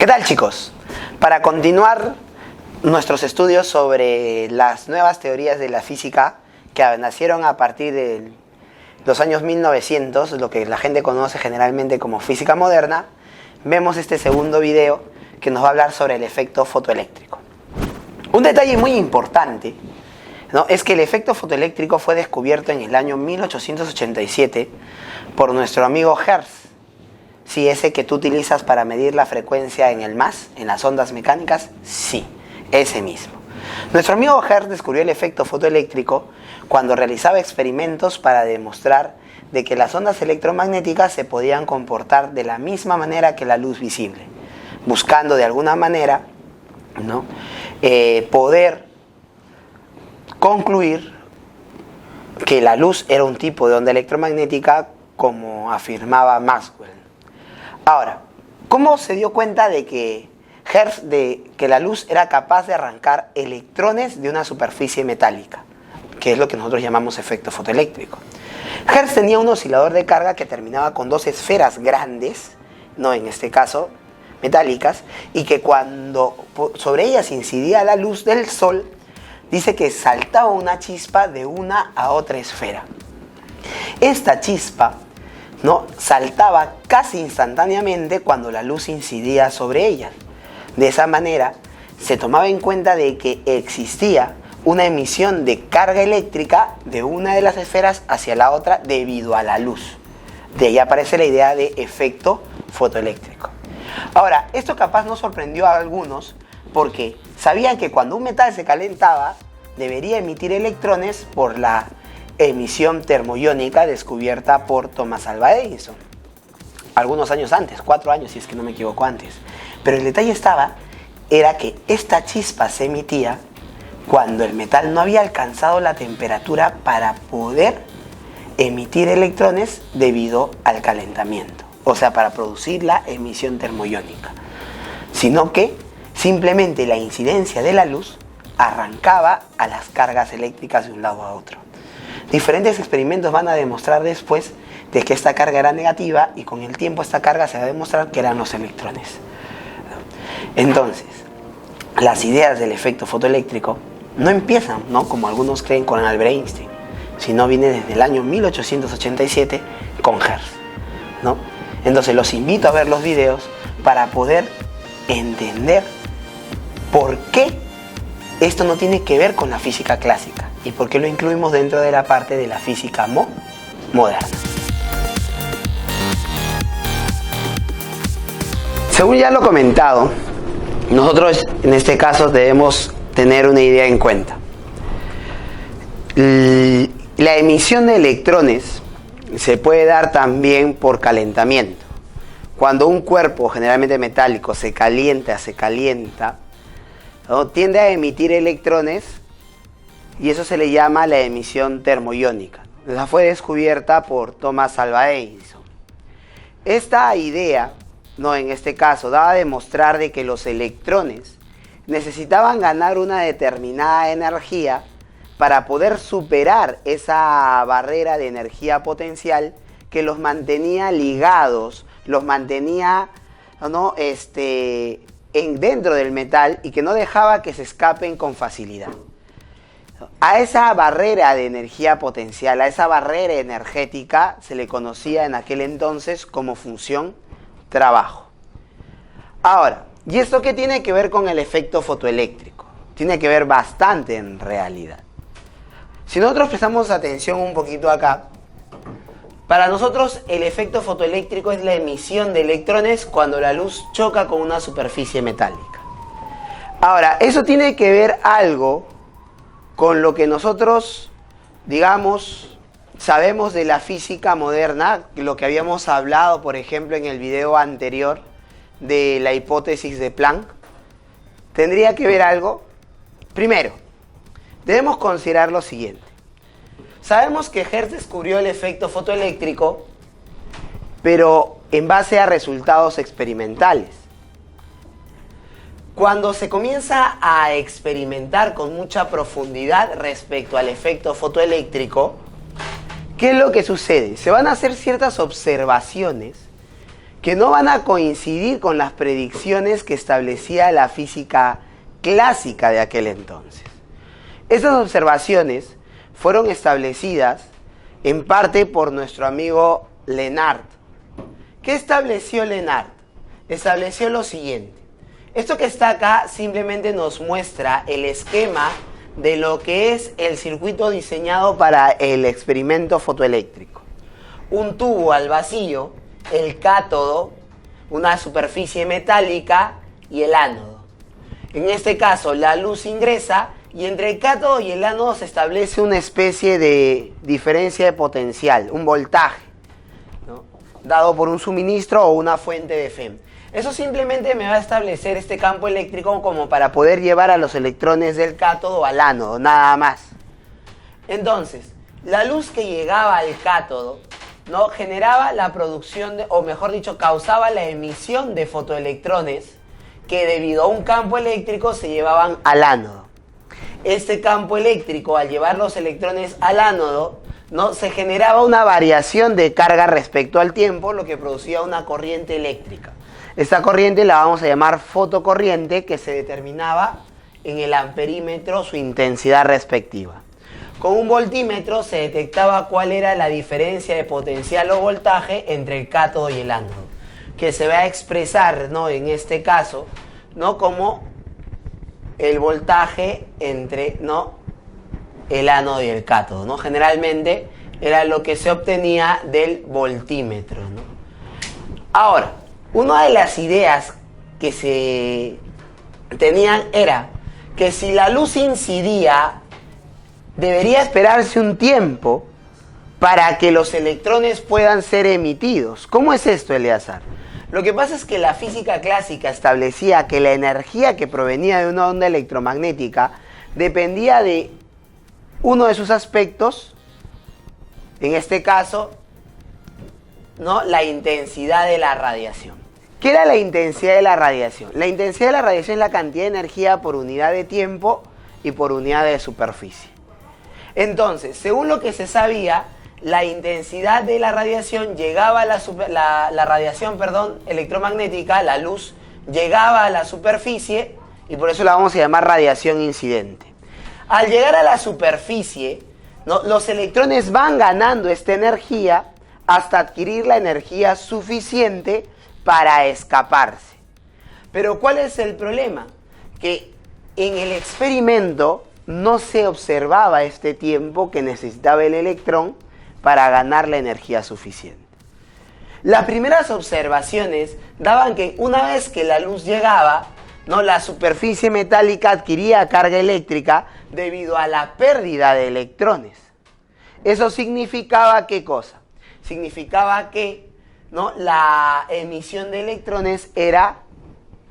¿Qué tal, chicos? Para continuar nuestros estudios sobre las nuevas teorías de la física que nacieron a partir de los años 1900, lo que la gente conoce generalmente como física moderna, vemos este segundo video que nos va a hablar sobre el efecto fotoeléctrico. Un detalle muy importante, ¿no?, es que el efecto fotoeléctrico fue descubierto en el año 1887 por nuestro amigo Hertz. Sí, ese que tú utilizas para medir la frecuencia en el MAS, en las ondas mecánicas, sí, ese mismo. Nuestro amigo Hertz descubrió el efecto fotoeléctrico cuando realizaba experimentos para demostrar de que las ondas electromagnéticas se podían comportar de la misma manera que la luz visible, buscando de alguna manera, ¿no?, poder concluir que la luz era un tipo de onda electromagnética como afirmaba Maxwell. Ahora, ¿cómo se dio cuenta de que Hertz que la luz era capaz de arrancar electrones de una superficie metálica? Que es lo que nosotros llamamos efecto fotoeléctrico. Hertz tenía un oscilador de carga que terminaba con dos esferas grandes, no en este caso metálicas, y que cuando sobre ellas incidía la luz del sol, dice que saltaba una chispa de una a otra esfera. Esta chispa, ¿no?, saltaba casi instantáneamente cuando la luz incidía sobre ella. De esa manera se tomaba en cuenta de que existía una emisión de carga eléctrica de una de las esferas hacia la otra debido a la luz. De ahí aparece la idea de efecto fotoeléctrico. Ahora, esto capaz nos sorprendió a algunos porque sabían que cuando un metal se calentaba debería emitir electrones por la emisión termoiónica descubierta por Thomas Alva Edison algunos años antes, 4 años si es que no me equivoco antes. Pero el detalle era que esta chispa se emitía cuando el metal no había alcanzado la temperatura para poder emitir electrones debido al calentamiento, o sea, para producir la emisión termoiónica, sino que simplemente la incidencia de la luz arrancaba a las cargas eléctricas de un lado a otro. Diferentes experimentos van a demostrar después de que esta carga era negativa y con el tiempo esta carga se va a demostrar que eran los electrones. Entonces, las ideas del efecto fotoeléctrico no empiezan, ¿no?, como algunos creen, con Albert Einstein, sino viene desde el año 1887 con Hertz, ¿no? Entonces los invito a ver los videos para poder entender por qué esto no tiene que ver con la física clásica y por qué lo incluimos dentro de la parte de la física moderna. Según ya lo comentado, nosotros en este caso debemos tener una idea en cuenta. La emisión de electrones se puede dar también por calentamiento. Cuando un cuerpo generalmente metálico se calienta, ¿no?, tiende a emitir electrones y eso se le llama la emisión termoiónica. Esa fue descubierta por Thomas Alva Edison. Esta idea, no, en este caso, daba a demostrar de que los electrones necesitaban ganar una determinada energía para poder superar esa barrera de energía potencial que los mantenía ligados, los mantenía, ¿no?, dentro del metal y que no dejaba que se escapen con facilidad. A esa barrera de energía potencial, a esa barrera energética, se le conocía en aquel entonces como función trabajo. Ahora, ¿y esto qué tiene que ver con el efecto fotoeléctrico? Tiene que ver bastante en realidad. Si nosotros prestamos atención un poquito acá, para nosotros el efecto fotoeléctrico es la emisión de electrones cuando la luz choca con una superficie metálica. Ahora, eso tiene que ver algo con lo que nosotros, digamos, sabemos de la física moderna, lo que habíamos hablado, por ejemplo, en el video anterior de la hipótesis de Planck. Tendría que ver algo. Primero, debemos considerar lo siguiente. Sabemos que Hertz descubrió el efecto fotoeléctrico, pero en base a resultados experimentales. Cuando se comienza a experimentar con mucha profundidad respecto al efecto fotoeléctrico, ¿qué es lo que sucede? Se van a hacer ciertas observaciones que no van a coincidir con las predicciones que establecía la física clásica de aquel entonces. Estas observaciones fueron establecidas en parte por nuestro amigo Lenard. ¿Qué estableció Lenard? Estableció lo siguiente. Esto que está acá simplemente nos muestra el esquema de lo que es el circuito diseñado para el experimento fotoeléctrico. Un tubo al vacío, el cátodo, una superficie metálica y el ánodo. En este caso, la luz ingresa y entre el cátodo y el ánodo se establece una especie de diferencia de potencial, un voltaje, ¿no?, dado por un suministro o una fuente de FEM. Eso simplemente me va a establecer este campo eléctrico como para poder llevar a los electrones del cátodo al ánodo, nada más. Entonces, la luz que llegaba al cátodo, ¿no?, generaba la producción, o mejor dicho, causaba la emisión de fotoelectrones que debido a un campo eléctrico se llevaban al ánodo. Este campo eléctrico, al llevar los electrones al ánodo, ¿no?, se generaba una variación de carga respecto al tiempo, lo que producía una corriente eléctrica. Esta corriente la vamos a llamar fotocorriente, que se determinaba en el amperímetro su intensidad respectiva. Con un voltímetro se detectaba cuál era la diferencia de potencial o voltaje entre el cátodo y el ánodo, que se va a expresar, ¿no?, en este caso, ¿no?, como el voltaje entre, ¿no?, el ánodo y el cátodo, ¿no? Generalmente era lo que se obtenía del voltímetro, ¿no? Ahora, una de las ideas que se tenían era que si la luz incidía, debería esperarse un tiempo para que los electrones puedan ser emitidos. ¿Cómo es esto, Eleazar? Lo que pasa es que la física clásica establecía que la energía que provenía de una onda electromagnética dependía de uno de sus aspectos, en este caso, ¿no?, la intensidad de la radiación. ¿Qué era la intensidad de la radiación? La intensidad de la radiación es la cantidad de energía por unidad de tiempo y por unidad de superficie. Entonces, según lo que se sabía, la intensidad de la radiación llegaba a la radiación electromagnética, la luz, llegaba a la superficie y por eso la vamos a llamar radiación incidente. Al llegar a la superficie, ¿no?, los electrones van ganando esta energía hasta adquirir la energía suficiente para escaparse. Pero ¿cuál es el problema? Que en el experimento no se observaba este tiempo que necesitaba el electrón para ganar la energía suficiente. Las primeras observaciones daban que una vez que la luz llegaba, ¿no?, la superficie metálica adquiría carga eléctrica debido a la pérdida de electrones. Eso significaba ¿qué cosa? Significaba que, ¿no?, la emisión de electrones era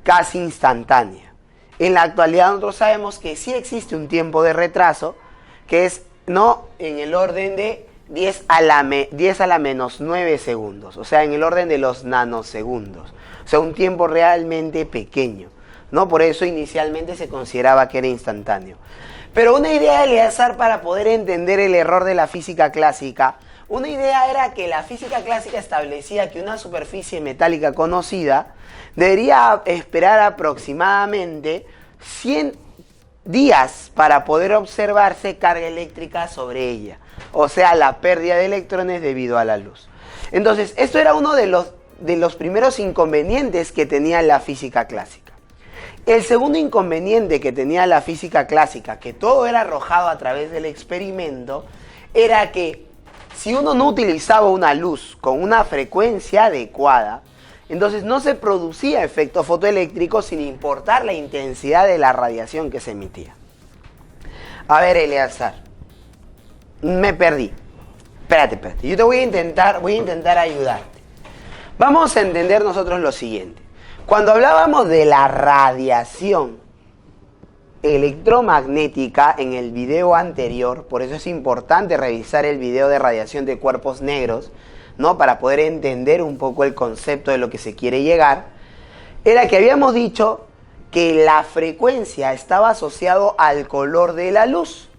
casi instantánea. En la actualidad nosotros sabemos que sí existe un tiempo de retraso, que es, ¿no?, en el orden de 10 a la menos 9 segundos, o sea, en el orden de los nanosegundos. O sea, un tiempo realmente pequeño, ¿no? Por eso inicialmente se consideraba que era instantáneo. Pero una idea de Eleazar para poder entender el error de la física clásica, una idea era que la física clásica establecía que una superficie metálica conocida debería esperar aproximadamente 100 días para poder observarse carga eléctrica sobre ella, o sea, la pérdida de electrones debido a la luz. Entonces, esto era uno de los primeros inconvenientes que tenía la física clásica. El segundo inconveniente que tenía la física clásica, que todo era arrojado a través del experimento, era que si uno no utilizaba una luz con una frecuencia adecuada, entonces no se producía efecto fotoeléctrico sin importar la intensidad de la radiación que se emitía. A ver, Eleazar, me perdí. Espérate. Yo te voy a intentar ayudarte. Vamos a entender nosotros lo siguiente. Cuando hablábamos de la radiación electromagnética en el video anterior, por eso es importante revisar el video de radiación de cuerpos negros, ¿no?, para poder entender un poco el concepto de lo que se quiere llegar, era que habíamos dicho que la frecuencia estaba asociado al color de la luz.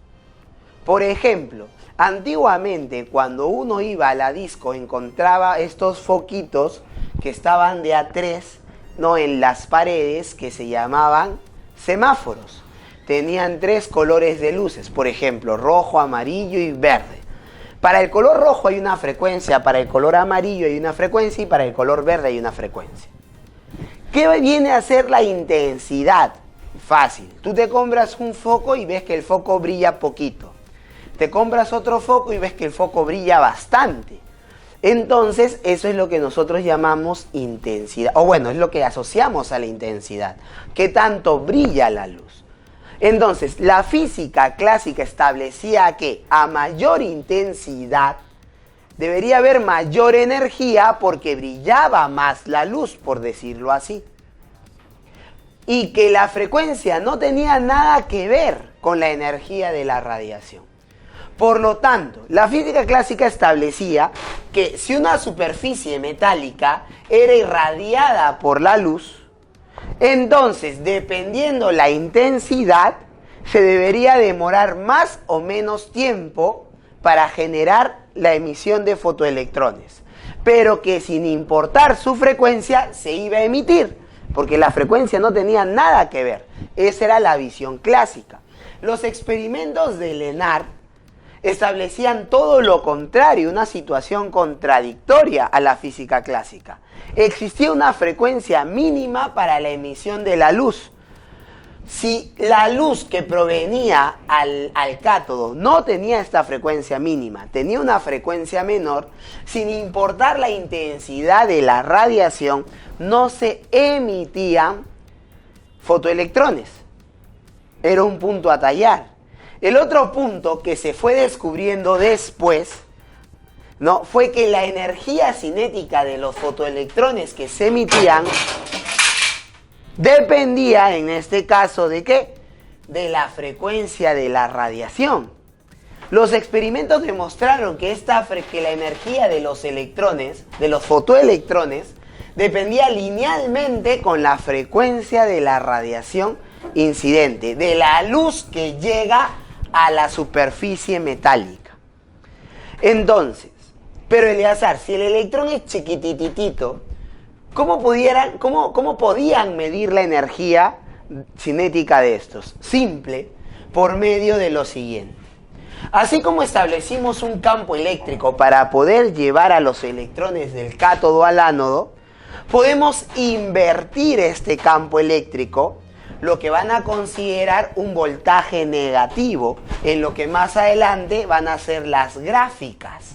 Por ejemplo, antiguamente cuando uno iba a la disco encontraba estos foquitos que estaban de a 3, ¿no?, en las paredes, que se llamaban semáforos. Tenían 3 colores de luces, por ejemplo, rojo, amarillo y verde. Para el color rojo hay una frecuencia, para el color amarillo hay una frecuencia y para el color verde hay una frecuencia. ¿Qué viene a ser la intensidad? Fácil. Tú te compras un foco y ves que el foco brilla poquito. Te compras otro foco y ves que el foco brilla bastante. Entonces, eso es lo que nosotros llamamos intensidad. O bueno, es lo que asociamos a la intensidad. ¿Qué tanto brilla la luz? Entonces, la física clásica establecía que a mayor intensidad debería haber mayor energía porque brillaba más la luz, por decirlo así. Y que la frecuencia no tenía nada que ver con la energía de la radiación. Por lo tanto, la física clásica establecía que si una superficie metálica era irradiada por la luz, entonces, dependiendo la intensidad, se debería demorar más o menos tiempo para generar la emisión de fotoelectrones, pero que sin importar su frecuencia se iba a emitir, porque la frecuencia no tenía nada que ver. Esa era la visión clásica. Los experimentos de Lenard establecían todo lo contrario, una situación contradictoria a la física clásica. Existía una frecuencia mínima para la emisión de la luz. Si la luz que provenía al cátodo no tenía esta frecuencia mínima, tenía una frecuencia menor, sin importar la intensidad de la radiación, no se emitían fotoelectrones. Era un punto a tallar. El otro punto que se fue descubriendo después, ¿no?, fue que la energía cinética de los fotoelectrones que se emitían dependía, en este caso, ¿de qué? De la frecuencia de la radiación. Los experimentos demostraron que la energía de los electrones, de los fotoelectrones, dependía linealmente con la frecuencia de la radiación incidente, de la luz que llega a la superficie metálica. Entonces, pero Eleazar, si el electrón es chiquititito, ¿cómo podían medir la energía cinética de estos? Simple, por medio de lo siguiente. Así como establecimos un campo eléctrico para poder llevar a los electrones del cátodo al ánodo, podemos invertir este campo eléctrico, lo que van a considerar un voltaje negativo, en lo que más adelante van a ser las gráficas.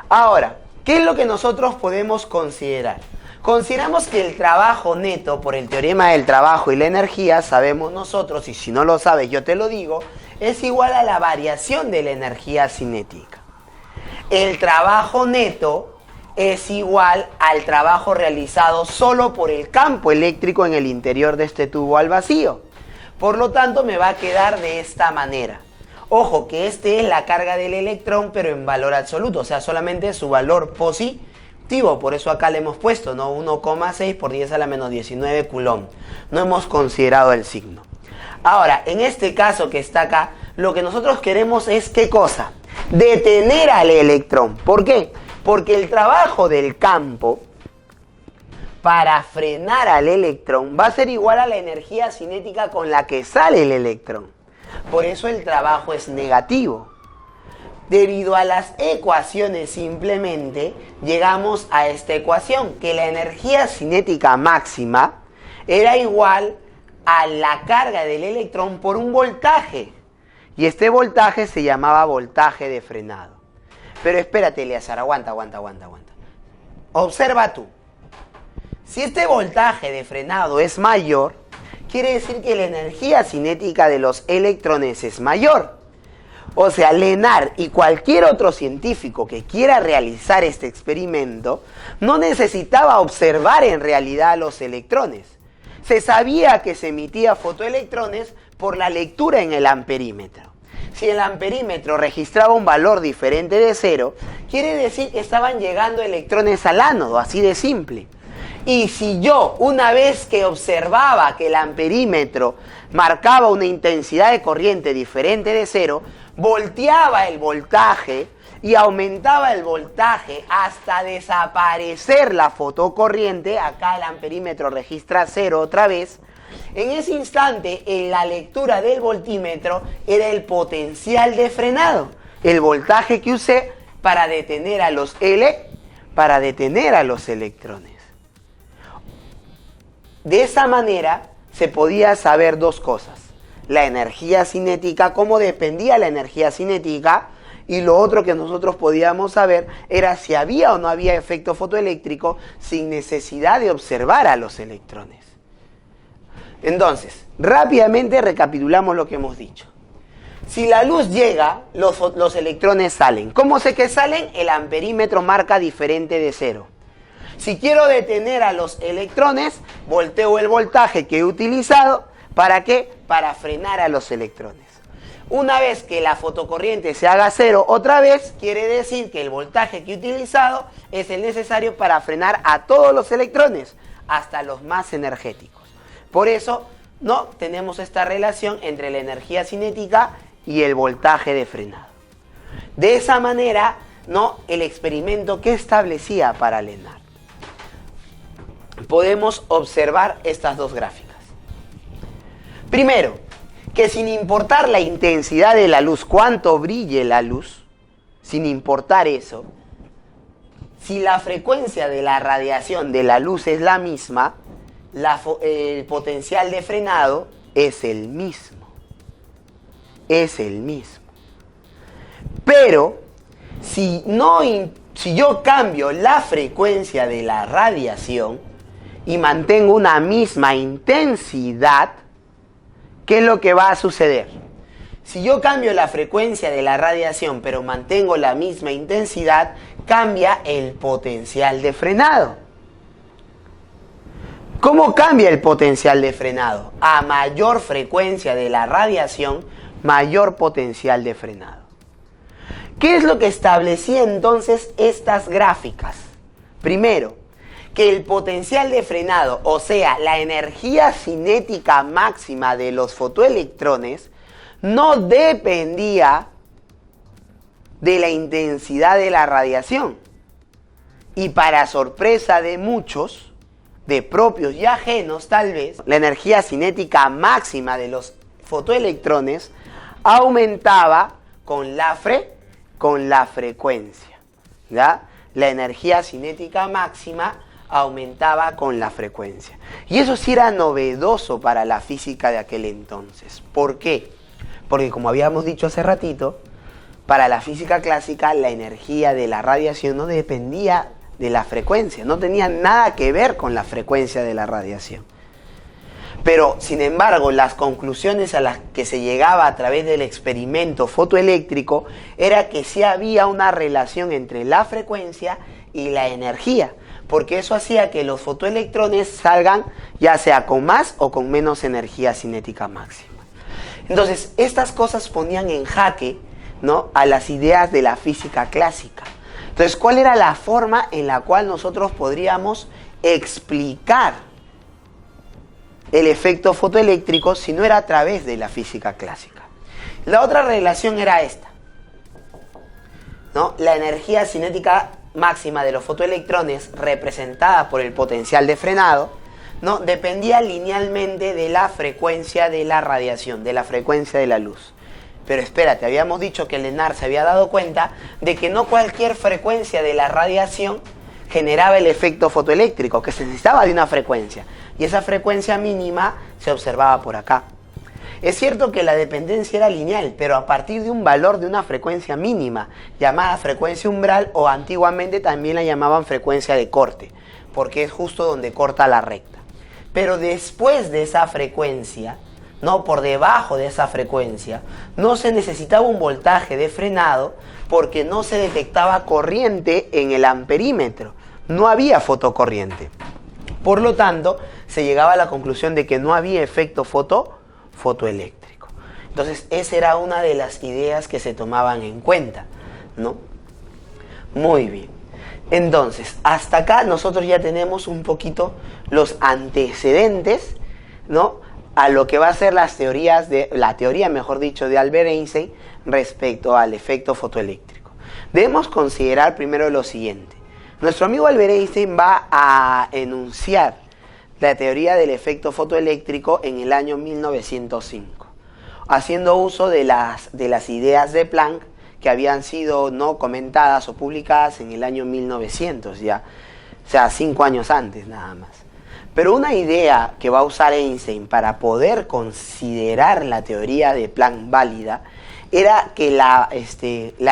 Ahora, ¿qué es lo que nosotros podemos considerar? Consideramos que el trabajo neto, por el teorema del trabajo y la energía, sabemos nosotros, y si no lo sabes yo te lo digo, es igual a la variación de la energía cinética. El trabajo neto es igual al trabajo realizado solo por el campo eléctrico en el interior de este tubo al vacío. Por lo tanto, me va a quedar de esta manera. Ojo, que este es la carga del electrón, pero en valor absoluto, o sea, solamente su valor positivo. Por eso acá le hemos puesto, ¿no?, 1,6 por 10 a la menos 19 coulomb. No hemos considerado el signo. Ahora, en este caso que está acá, lo que nosotros queremos es, ¿qué cosa? Detener al electrón. ¿Por qué? Porque el trabajo del campo para frenar al electrón va a ser igual a la energía cinética con la que sale el electrón. Por eso el trabajo es negativo. Debido a las ecuaciones simplemente llegamos a esta ecuación, que la energía cinética máxima era igual a la carga del electrón por un voltaje. Y este voltaje se llamaba voltaje de frenado. Pero espérate, Eleazar, aguanta. Observa tú. Si este voltaje de frenado es mayor, quiere decir que la energía cinética de los electrones es mayor. O sea, Lenard y cualquier otro científico que quiera realizar este experimento no necesitaba observar en realidad los electrones. Se sabía que se emitía fotoelectrones por la lectura en el amperímetro. Si el amperímetro registraba un valor diferente de 0, quiere decir que estaban llegando electrones al ánodo, así de simple. Y si yo, una vez que observaba que el amperímetro marcaba una intensidad de corriente diferente de 0, volteaba el voltaje, y aumentaba el voltaje hasta desaparecer la fotocorriente, acá el amperímetro registra 0 otra vez, en ese instante en la lectura del voltímetro era el potencial de frenado, el voltaje que usé para detener a los electrones. De esa manera se podía saber dos cosas: la energía cinética, cómo dependía la energía cinética, y lo otro que nosotros podíamos saber era si había o no había efecto fotoeléctrico sin necesidad de observar a los electrones. Entonces, rápidamente recapitulamos lo que hemos dicho. Si la luz llega, los electrones salen. ¿Cómo sé que salen? El amperímetro marca diferente de 0. Si quiero detener a los electrones, volteo el voltaje que he utilizado. ¿Para qué? Para frenar a los electrones. Una vez que la fotocorriente se haga 0 otra vez, quiere decir que el voltaje que he utilizado es el necesario para frenar a todos los electrones, hasta los más energéticos. Por eso, no tenemos esta relación entre la energía cinética y el voltaje de frenado. De esa manera, ¿no?, el experimento que establecía para Lenard. Podemos observar estas dos gráficas. Primero, que sin importar la intensidad de la luz, cuánto brille la luz, sin importar eso, si la frecuencia de la radiación de la luz es la misma, el potencial de frenado es el mismo. Es el mismo. Pero, si yo cambio la frecuencia de la radiación y mantengo una misma intensidad, ¿qué es lo que va a suceder? Si yo cambio la frecuencia de la radiación pero mantengo la misma intensidad, cambia el potencial de frenado. ¿Cómo cambia el potencial de frenado? A mayor frecuencia de la radiación, mayor potencial de frenado. ¿Qué es lo que establecía entonces estas gráficas? Primero, que el potencial de frenado, o sea, la energía cinética máxima de los fotoelectrones, no dependía de la intensidad de la radiación. Y para sorpresa de muchos, de propios y ajenos tal vez, la energía cinética máxima de los fotoelectrones aumentaba con la frecuencia, ¿ya? La energía cinética máxima aumentaba con la frecuencia. Y eso sí era novedoso para la física de aquel entonces. ¿Por qué? Porque, como habíamos dicho hace ratito, para la física clásica la energía de la radiación no dependía de la frecuencia, no tenía nada que ver con la frecuencia de la radiación. Pero, sin embargo, las conclusiones a las que se llegaba a través del experimento fotoeléctrico era que sí había una relación entre la frecuencia y la energía, porque eso hacía que los fotoelectrones salgan ya sea con más o con menos energía cinética máxima. Entonces, estas cosas ponían en jaque, ¿no?, a las ideas de la física clásica. Entonces, ¿cuál era la forma en la cual nosotros podríamos explicar el efecto fotoeléctrico si no era a través de la física clásica? La otra relación era esta, ¿no? La energía cinética máxima de los fotoelectrones, representada por el potencial de frenado, ¿no?, dependía linealmente de la frecuencia de la radiación, de la frecuencia de la luz. Pero espérate, habíamos dicho que Lenard se había dado cuenta de que no cualquier frecuencia de la radiación generaba el efecto fotoeléctrico, que se necesitaba de una frecuencia, y esa frecuencia mínima se observaba por acá. Es cierto que la dependencia era lineal, pero a partir de un valor de una frecuencia mínima, llamada frecuencia umbral, o antiguamente también la llamaban frecuencia de corte, porque es justo donde corta la recta. Pero después de esa frecuencia, no por debajo de esa frecuencia, no se necesitaba un voltaje de frenado porque no se detectaba corriente en el amperímetro, no había fotocorriente. Por lo tanto, se llegaba a la conclusión de que no había efecto fotoeléctrico. Entonces, esa era una de las ideas que se tomaban en cuenta, ¿no? Muy bien. Entonces, hasta acá nosotros ya tenemos un poquito los antecedentes, ¿no?, a lo que va a ser la teoría, mejor dicho, de Albert Einstein respecto al efecto fotoeléctrico. Debemos considerar primero lo siguiente. Nuestro amigo Albert Einstein va a enunciar la teoría del efecto fotoeléctrico en el año 1905, haciendo uso de las ideas de Planck que habían sido no comentadas o publicadas en el año 1900 ya, o sea, 5 años antes nada más. Pero una idea que va a usar Einstein para poder considerar la teoría de Planck válida era que la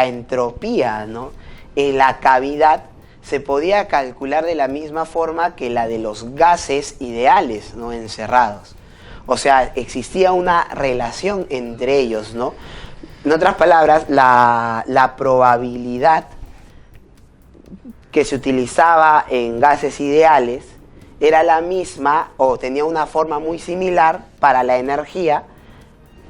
entropía, ¿no?, en la cavidad se podía calcular de la misma forma que la de los gases ideales, ¿no?, encerrados. O sea, existía una relación entre ellos, ¿no? En otras palabras, la probabilidad que se utilizaba en gases ideales era la misma o tenía una forma muy similar para la energía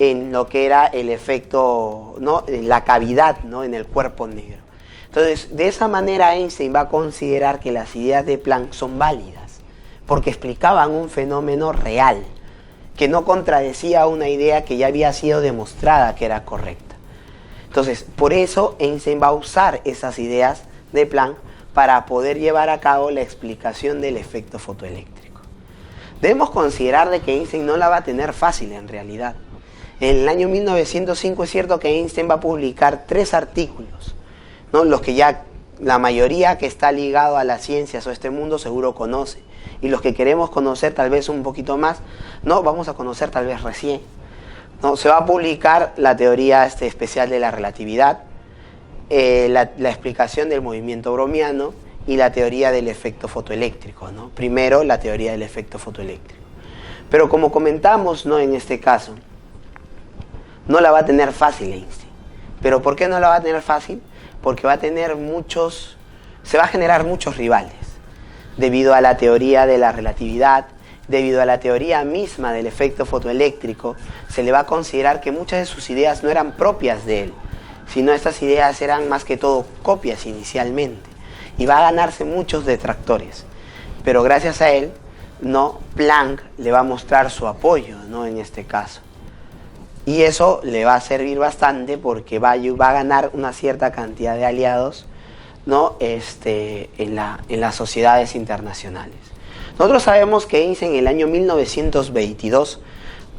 en lo que era el efecto, ¿no?, en la cavidad, ¿no?, en el cuerpo negro. Entonces, de esa manera Einstein va a considerar que las ideas de Planck son válidas, porque explicaban un fenómeno real, que no contradecía una idea que ya había sido demostrada que era correcta. Entonces, por eso Einstein va a usar esas ideas de Planck para poder llevar a cabo la explicación del efecto fotoeléctrico. Debemos considerar de que Einstein no la va a tener fácil en realidad. En el año 1905 es cierto que Einstein va a publicar 3 artículos, ¿no?, los que ya la mayoría que está ligado a las ciencias o este mundo seguro conoce, y los que queremos conocer tal vez un poquito más, no vamos a conocer tal vez recién, ¿no? Se va a publicar la teoría especial de la relatividad, la explicación del movimiento browniano y la teoría del efecto fotoeléctrico, ¿no? Primero la teoría del efecto fotoeléctrico. Pero como comentamos, ¿no?, en este caso, no la va a tener fácil Einstein. ¿Pero por qué no la va a tener fácil? Porque va a tener se va a generar muchos rivales, debido a la teoría de la relatividad, debido a la teoría misma del efecto fotoeléctrico. Se le va a considerar que muchas de sus ideas no eran propias de él, sino estas ideas eran más que todo copias inicialmente, y va a ganarse muchos detractores. Pero gracias a él, ¿no?, Planck le va a mostrar su apoyo, ¿no?, en este caso. Y eso le va a servir bastante porque va a ganar una cierta cantidad de aliados, ¿no?, en las sociedades internacionales. Nosotros sabemos que Einstein en el año 1922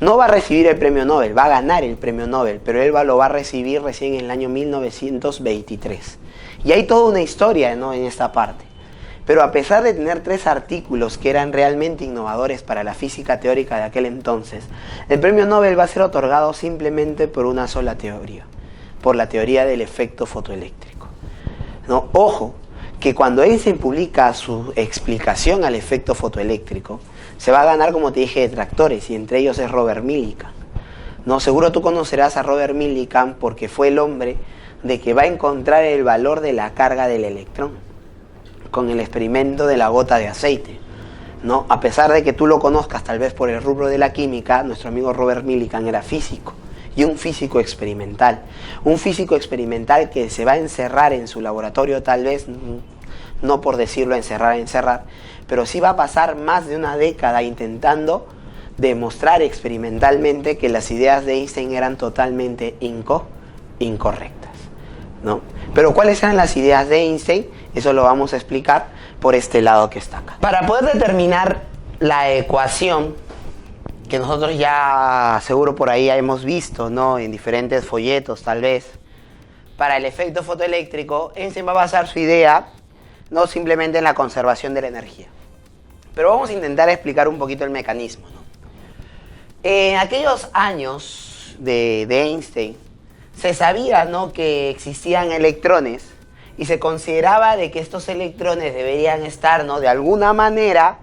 no va a recibir el premio Nobel, va a ganar el premio Nobel, pero él lo va a recibir recién en el año 1923. Y hay toda una historia, ¿no?, en esta parte. Pero a pesar de tener 3 artículos que eran realmente innovadores para la física teórica de aquel entonces, el premio Nobel va a ser otorgado simplemente por una sola teoría, por la teoría del efecto fotoeléctrico, ¿no? Ojo, que cuando Einstein publica su explicación al efecto fotoeléctrico, se va a ganar, como te dije, detractores, y entre ellos es Robert Millikan, ¿no? Seguro tú conocerás a Robert Millikan porque fue el hombre de que va a encontrar el valor de la carga del electrón con el experimento de la gota de aceite, ¿no? A pesar de que tú lo conozcas tal vez por el rubro de la química, nuestro amigo Robert Millikan era físico, y un físico experimental que se va a encerrar en su laboratorio, tal vez, no por decirlo encerrar, pero sí va a pasar más de una década intentando demostrar experimentalmente que las ideas de Einstein eran totalmente incorrectas, ¿no? Pero ¿cuáles eran las ideas de Einstein? Eso lo vamos a explicar por este lado que está acá. Para poder determinar la ecuación que nosotros ya seguro por ahí hemos visto, ¿no?, en diferentes folletos tal vez, para el efecto fotoeléctrico, Einstein va a basar su idea no simplemente en la conservación de la energía. Pero vamos a intentar explicar un poquito el mecanismo, ¿no? En aquellos años de Einstein se sabía, ¿no?, que existían electrones y se consideraba de que estos electrones deberían estar, ¿no?, de alguna manera,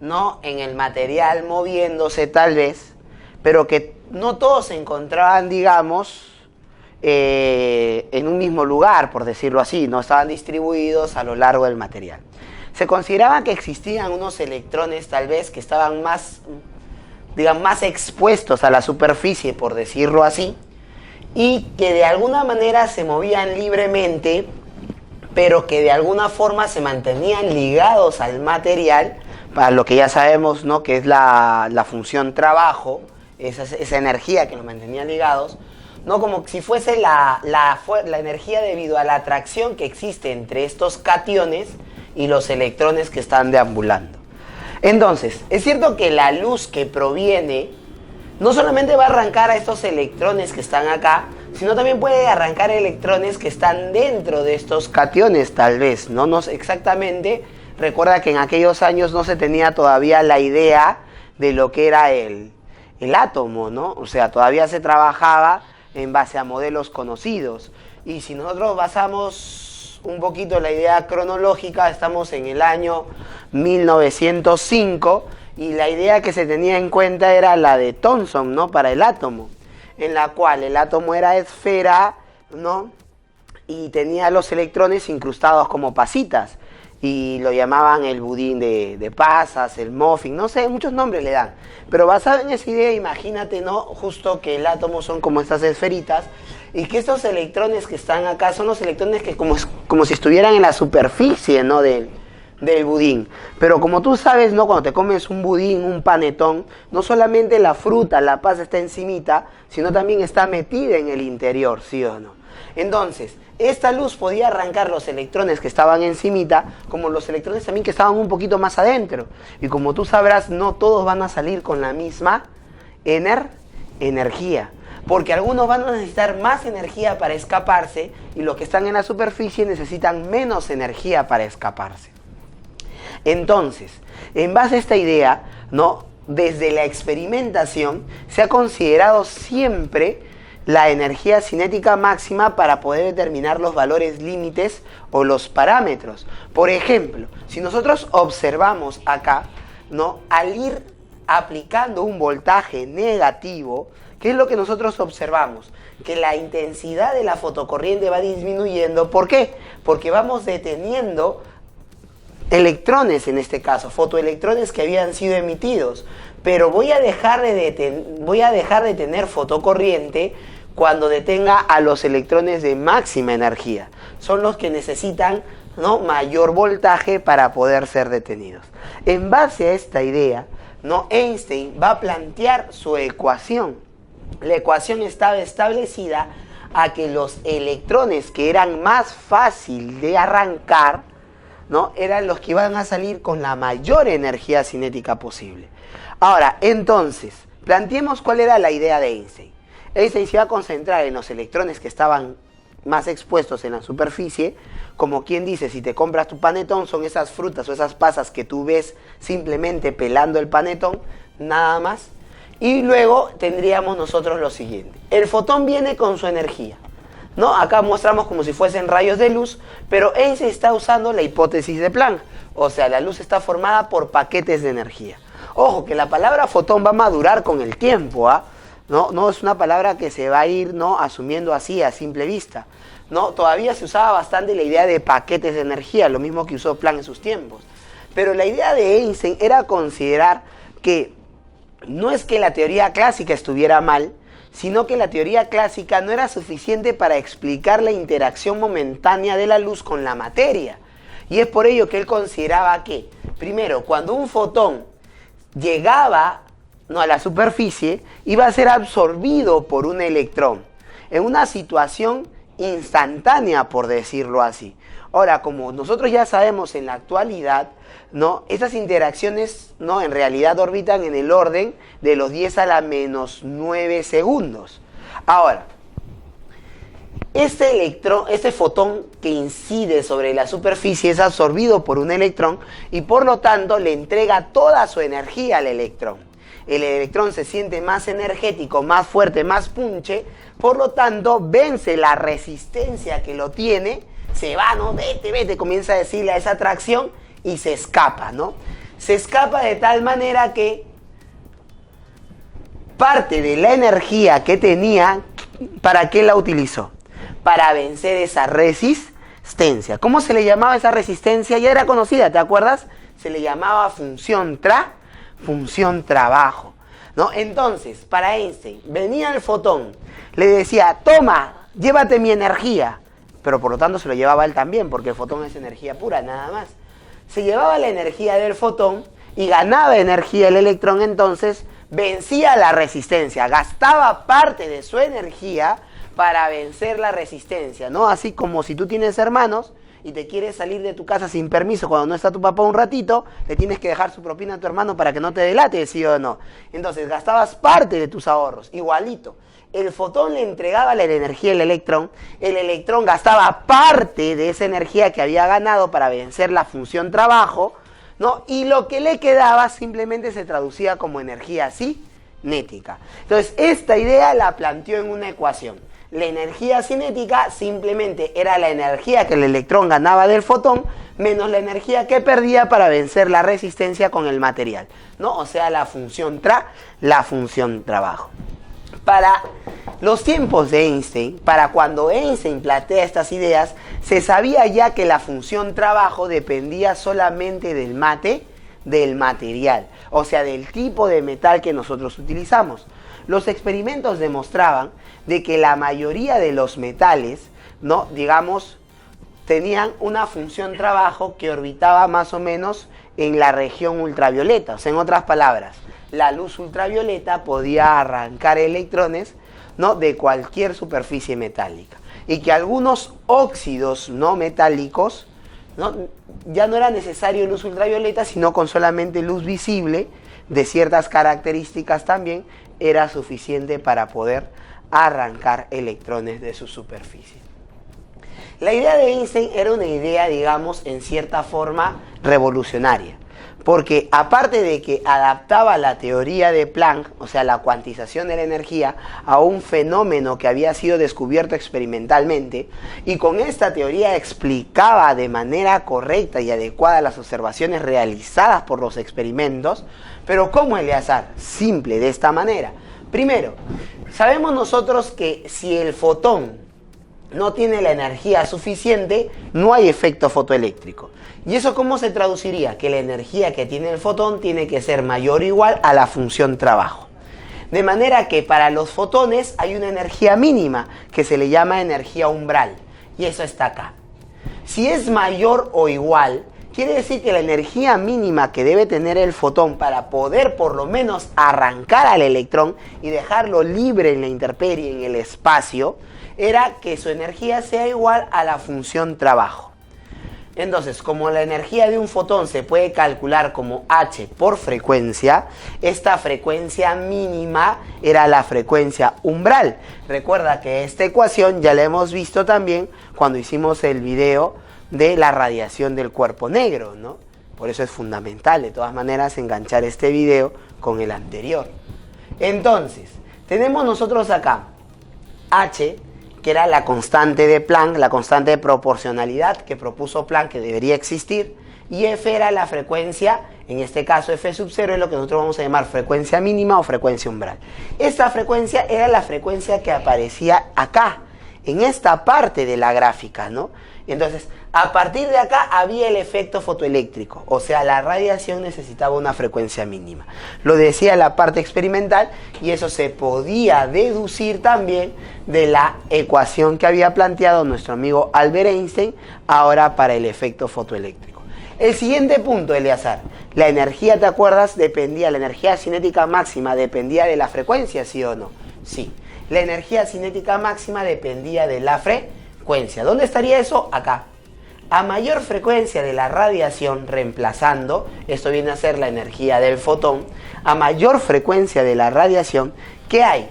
¿no?, en el material moviéndose tal vez, pero que no todos se encontraban, digamos, en un mismo lugar, por decirlo así, no estaban distribuidos a lo largo del material. Se consideraba que existían unos electrones tal vez que estaban más, digamos, más expuestos a la superficie, por decirlo así, y que de alguna manera se movían libremente, pero que de alguna forma se mantenían ligados al material, para lo que ya sabemos, ¿no?, que es la función trabajo, esa energía que los mantenía ligados, ¿no? Como si fuese la energía debido a la atracción que existe entre estos cationes y los electrones que están deambulando. Entonces, es cierto que la luz que proviene no solamente va a arrancar a estos electrones que están acá, sino también puede arrancar electrones que están dentro de estos cationes, tal vez, no sé exactamente. Recuerda que en aquellos años no se tenía todavía la idea de lo que era el átomo, ¿no? O sea, todavía se trabajaba en base a modelos conocidos. Y si nosotros basamos un poquito la idea cronológica, estamos en el año 1905, y la idea que se tenía en cuenta era la de Thomson, ¿no? Para el átomo, en la cual el átomo era esfera, ¿no? Y tenía los electrones incrustados como pasitas, y lo llamaban el budín de pasas, el muffin, no sé, muchos nombres le dan. Pero basado en esa idea, imagínate, ¿no? Justo que el átomo son como estas esferitas, y que estos electrones que están acá son los electrones que como si estuvieran en la superficie, ¿no? del budín. Pero como tú sabes, ¿no? Cuando te comes un budín, un panetón, no solamente la fruta, la pasa está encimita, sino también está metida en el interior, ¿sí o no? Entonces, esta luz podía arrancar los electrones que estaban encimita, como los electrones también que estaban un poquito más adentro. Y como tú sabrás, no todos van a salir con la misma energía, porque algunos van a necesitar más energía para escaparse, y los que están en la superficie necesitan menos energía para escaparse. Entonces, en base a esta idea, ¿no? Desde la experimentación se ha considerado siempre la energía cinética máxima para poder determinar los valores límites o los parámetros. Por ejemplo, si nosotros observamos acá, ¿no? Al ir aplicando un voltaje negativo, ¿qué es lo que nosotros observamos? Que la intensidad de la fotocorriente va disminuyendo. ¿Por qué? Porque vamos deteniendo electrones, en este caso, fotoelectrones que habían sido emitidos. Pero voy a dejar de tener fotocorriente cuando detenga a los electrones de máxima energía. Son los que necesitan, ¿no? Mayor voltaje para poder ser detenidos. En base a esta idea, ¿no? Einstein va a plantear su ecuación. La ecuación estaba establecida a que los electrones que eran más fácil de arrancar, ¿no? Eran los que iban a salir con la mayor energía cinética posible. Ahora, entonces, planteemos cuál era la idea de Einstein. Einstein se iba a concentrar en los electrones que estaban más expuestos en la superficie. Como quien dice, si te compras tu panetón, son esas frutas o esas pasas que tú ves simplemente pelando el panetón, nada más. Y luego tendríamos nosotros lo siguiente. El fotón viene con su energía, ¿no? Acá mostramos como si fuesen rayos de luz, pero Einstein está usando la hipótesis de Planck. O sea, la luz está formada por paquetes de energía. Ojo, que la palabra fotón va a madurar con el tiempo, ¿ah? No es una palabra que se va a ir, ¿no? Asumiendo así a simple vista, ¿no? Todavía se usaba bastante la idea de paquetes de energía, lo mismo que usó Planck en sus tiempos. Pero la idea de Einstein era considerar que no es que la teoría clásica estuviera mal, sino que la teoría clásica no era suficiente para explicar la interacción momentánea de la luz con la materia. Y es por ello que él consideraba que, primero, cuando un fotón llegaba, ¿no? a la superficie, iba a ser absorbido por un electrón, en una situación instantánea, por decirlo así. Ahora, como nosotros ya sabemos en la actualidad, ¿no? Esas interacciones, ¿no? en realidad orbitan en el orden de los 10 a la menos 9 segundos. Ahora, este fotón que incide sobre la superficie es absorbido por un electrón y por lo tanto le entrega toda su energía al electrón. El electrón se siente más energético, más fuerte, más punche, por lo tanto vence la resistencia que lo tiene, se va, ¿no? Vete, comienza a decirle a esa atracción y se escapa, ¿no? Se escapa de tal manera que parte de la energía que tenía, ¿para qué la utilizó? Para vencer esa resistencia. ¿Cómo se le llamaba esa resistencia? Ya era conocida, ¿te acuerdas? Se le llamaba función trabajo, ¿no? Entonces, para Einstein, venía el fotón, le decía, toma, llévate mi energía, pero por lo tanto se lo llevaba él también, porque el fotón es energía pura, nada más. Se llevaba la energía del fotón y ganaba energía el electrón, entonces vencía la resistencia, gastaba parte de su energía para vencer la resistencia, ¿no? Así como si tú tienes hermanos y te quieres salir de tu casa sin permiso cuando no está tu papá un ratito, le tienes que dejar su propina a tu hermano para que no te delate, ¿sí o no? Entonces gastabas parte de tus ahorros, igualito. El fotón le entregaba la energía al electrón, el electrón gastaba parte de esa energía que había ganado para vencer la función trabajo, ¿no? Y lo que le quedaba simplemente se traducía como energía cinética. Entonces, esta idea la planteó en una ecuación. La energía cinética simplemente era la energía que el electrón ganaba del fotón menos la energía que perdía para vencer la resistencia con el material, ¿no? O sea, la función trabajo. Para los tiempos de Einstein, para cuando Einstein plantea estas ideas, se sabía ya que la función trabajo dependía solamente del material, o sea, del tipo de metal que nosotros utilizamos. Los experimentos demostraban de que la mayoría de los metales, ¿no? Digamos, tenían una función trabajo que orbitaba más o menos en la región ultravioleta. O sea, en otras palabras, la luz ultravioleta podía arrancar electrones, ¿no? De cualquier superficie metálica. Y que algunos óxidos no metálicos, ¿no? Ya no era necesario luz ultravioleta, sino con solamente luz visible de ciertas características también era suficiente para poder arrancar electrones de su superficie. La idea de Einstein era una idea, digamos, en cierta forma revolucionaria, porque aparte de que adaptaba la teoría de Planck, o sea, la cuantización de la energía, a un fenómeno que había sido descubierto experimentalmente, y con esta teoría explicaba de manera correcta y adecuada las observaciones realizadas por los experimentos. Pero ¿cómo, Eleazar? Simple, de esta manera. Primero, sabemos nosotros que si el fotón no tiene la energía suficiente, no hay efecto fotoeléctrico. ¿Y eso cómo se traduciría? Que la energía que tiene el fotón tiene que ser mayor o igual a la función trabajo. De manera que para los fotones hay una energía mínima que se le llama energía umbral. Y eso está acá. Si es mayor o igual, quiere decir que la energía mínima que debe tener el fotón para poder por lo menos arrancar al electrón y dejarlo libre en la intemperie, en el espacio, era que su energía sea igual a la función trabajo. Entonces, como la energía de un fotón se puede calcular como h por frecuencia, esta frecuencia mínima era la frecuencia umbral. Recuerda que esta ecuación ya la hemos visto también cuando hicimos el video de la radiación del cuerpo negro, ¿no? Por eso es fundamental, de todas maneras, enganchar este video con el anterior. Entonces, tenemos nosotros acá h, que era la constante de Planck, la constante de proporcionalidad que propuso Planck que debería existir, y f era la frecuencia, en este caso f sub 0 es lo que nosotros vamos a llamar frecuencia mínima o frecuencia umbral. Esta frecuencia era la frecuencia que aparecía acá, en esta parte de la gráfica, ¿no? Entonces, a partir de acá había el efecto fotoeléctrico, o sea, la radiación necesitaba una frecuencia mínima. Lo decía la parte experimental y eso se podía deducir también de la ecuación que había planteado nuestro amigo Albert Einstein ahora para el efecto fotoeléctrico. El siguiente punto, Eleazar, la energía, ¿te acuerdas? La energía cinética máxima dependía de la frecuencia, ¿sí o no? Sí, la energía cinética máxima dependía de la frecuencia. ¿Dónde estaría eso? Acá. A mayor frecuencia de la radiación, reemplazando, esto viene a ser la energía del fotón, a mayor frecuencia de la radiación, ¿qué hay?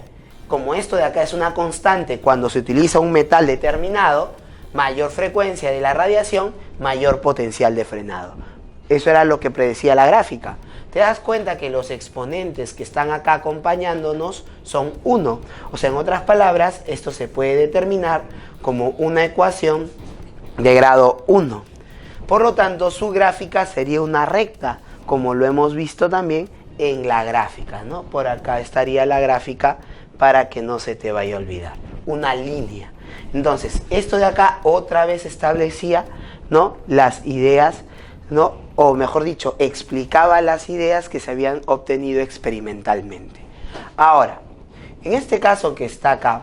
Como esto de acá es una constante cuando se utiliza un metal determinado, mayor frecuencia de la radiación, mayor potencial de frenado. Eso era lo que predecía la gráfica. Te das cuenta que los exponentes que están acá acompañándonos son 1. O sea, en otras palabras, esto se puede determinar como una ecuación de grado 1. Por lo tanto, su gráfica sería una recta, como lo hemos visto también en la gráfica, ¿no? Por acá estaría la gráfica para que no se te vaya a olvidar. Una línea. Entonces, esto de acá otra vez establecía, ¿no?, las ideas, ¿no?, o mejor dicho, explicaba las ideas que se habían obtenido experimentalmente. Ahora, en este caso que está acá,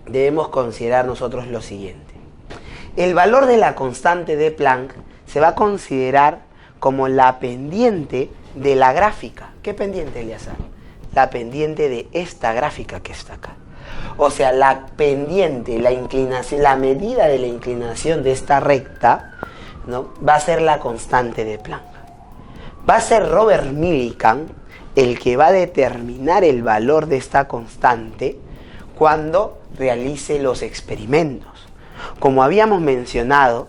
debemos considerar nosotros lo siguiente. El valor de la constante de Planck se va a considerar como la pendiente de la gráfica. ¿Qué pendiente, Eleazar? La pendiente de esta gráfica que está acá. O sea, la pendiente, la inclinación, la medida de la inclinación de esta recta, ¿no?, va a ser la constante de Planck. Va a ser Robert Millikan el que va a determinar el valor de esta constante cuando realice los experimentos. Como habíamos mencionado,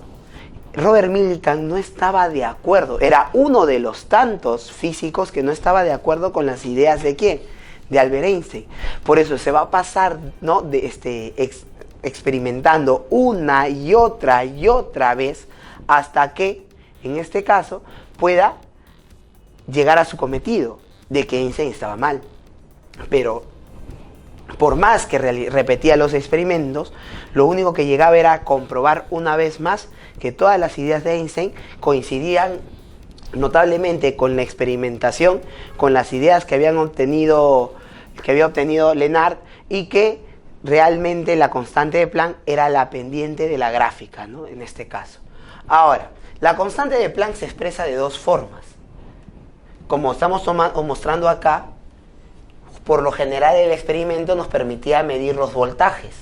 Robert Millikan no estaba de acuerdo, era uno de los tantos físicos que no estaba de acuerdo con las ideas de ¿quién? De Albert Einstein. Por eso se va a pasar, ¿no?, experimentando una y otra vez hasta que, en este caso, pueda llegar a su cometido de que Einstein estaba mal. Pero por más que repetía los experimentos, lo único que llegaba era comprobar una vez más que todas las ideas de Einstein coincidían notablemente con la experimentación, con las ideas que había obtenido Lenard, y que realmente la constante de Planck era la pendiente de la gráfica, ¿no?, en este caso. Ahora, la constante de Planck se expresa de dos formas. Como estamos mostrando acá, por lo general el experimento nos permitía medir los voltajes.